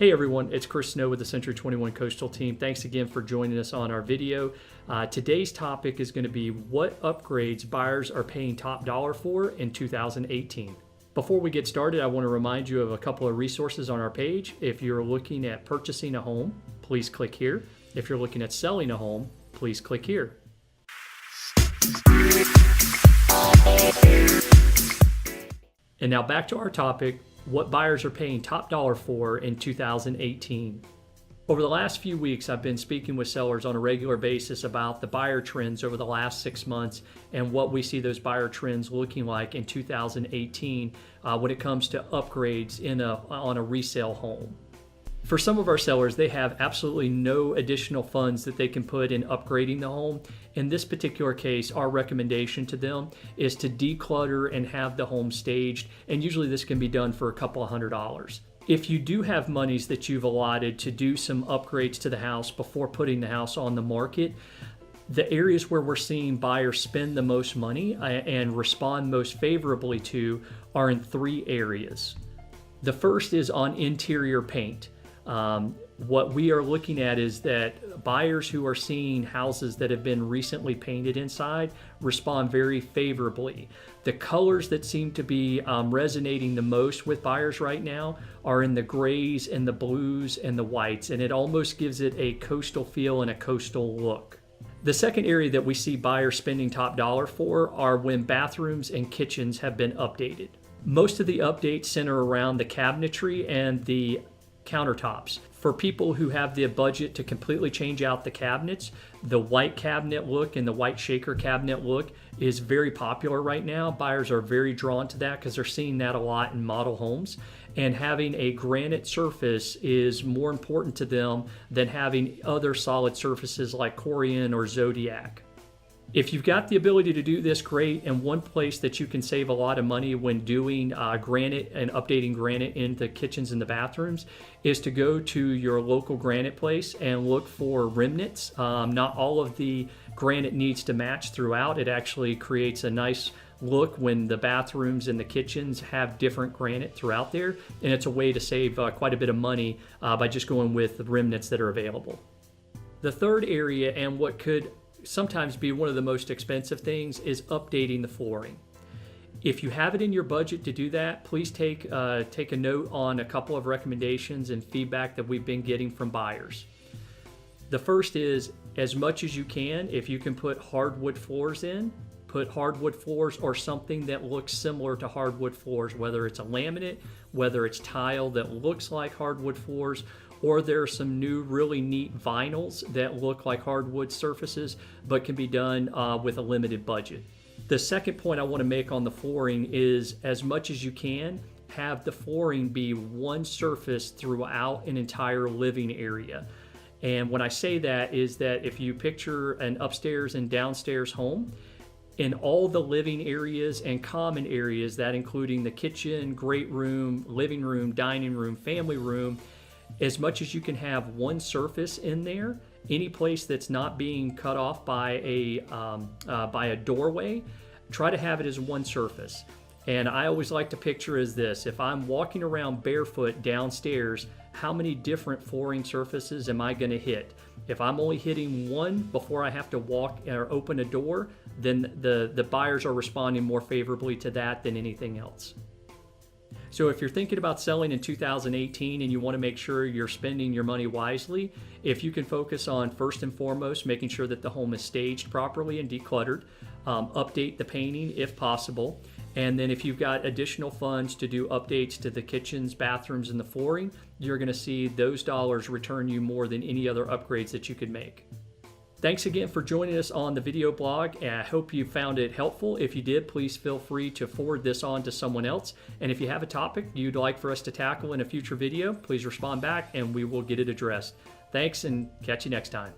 Hey everyone, it's Chris Snow with the C21 Coastal Team. Thanks again for joining us on our video. Today's topic is going to be what upgrades buyers are paying top dollar for in 2018. Before we get started, I want to remind you of a couple of resources on our page. If you're looking at purchasing a home, please click here. If you're looking at selling a home, please click here. And now back to our topic, what buyers are paying top dollar for in 2018. Over the last few weeks, I've been speaking with sellers on a regular basis about the buyer trends over the last 6 months and what we see those buyer trends looking like in 2018 when it comes to upgrades on a resale home. For some of our sellers, they have absolutely no additional funds that they can put in upgrading the home. In this particular case, our recommendation to them is to declutter and have the home staged, and usually this can be done for a couple of $100s. If you do have monies that you've allotted to do some upgrades to the house before putting the house on the market, the areas where we're seeing buyers spend the most money and respond most favorably to are in 3 areas. The first is on interior paint. What we are looking at is that buyers who are seeing houses that have been recently painted inside respond very favorably. The colors that seem to be resonating the most with buyers right now are in the grays and the blues and the whites, and it almost gives it a coastal feel and a coastal look. The second area that we see buyers spending top dollar for are when bathrooms and kitchens have been updated. Most of the updates center around the cabinetry and the countertops. For people who have the budget to completely change out the cabinets, the white cabinet look and the white shaker cabinet look is very popular right now. Buyers are very drawn to that because they're seeing that a lot in model homes. And having a granite surface is more important to them than having other solid surfaces like Corian or Zodiac. If you've got the ability to do this, great. And one place that you can save a lot of money when doing granite and updating granite in the kitchens and the bathrooms is to go to your local granite place and look for remnants. Not all of the granite needs to match throughout. It actually creates a nice look when the bathrooms and the kitchens have different granite throughout there. And it's a way to save quite a bit of money by just going with the remnants that are available. The third area, and what could sometimes be one of the most expensive things, is updating the flooring. If you have it in your budget to do that, please take a note on a couple of recommendations and feedback that we've been getting from buyers. The first is, as much as you can, if you can put hardwood floors in, put hardwood floors or something that looks similar to hardwood floors, whether it's a laminate, whether it's tile that looks like hardwood floors, or there are some new really neat vinyls that look like hardwood surfaces but can be done with a limited budget. The second point I want to make on the flooring is, as much as you can, have the flooring be one surface throughout an entire living area. And when I say that is that if you picture an upstairs and downstairs home, in all the living areas and common areas, that including the kitchen, great room, living room, dining room, family room, as much as you can have one surface in there, any place that's not being cut off by a doorway, try to have it as one surface. And I always like to picture as this: if I'm walking around barefoot downstairs, how many different flooring surfaces am I going to hit? If I'm only hitting one before I have to walk or open a door, then the buyers are responding more favorably to that than anything else. So if you're thinking about selling in 2018 and you want to make sure you're spending your money wisely, if you can focus on, first and foremost, making sure that the home is staged properly and decluttered, update the painting if possible, and then if you've got additional funds to do updates to the kitchens, bathrooms, and the flooring, you're going to see those dollars return you more than any other upgrades that you could make. Thanks again for joining us on the video blog, and I hope you found it helpful. If you did, please feel free to forward this on to someone else. And if you have a topic you'd like for us to tackle in a future video, please respond back and we will get it addressed. Thanks, and catch you next time.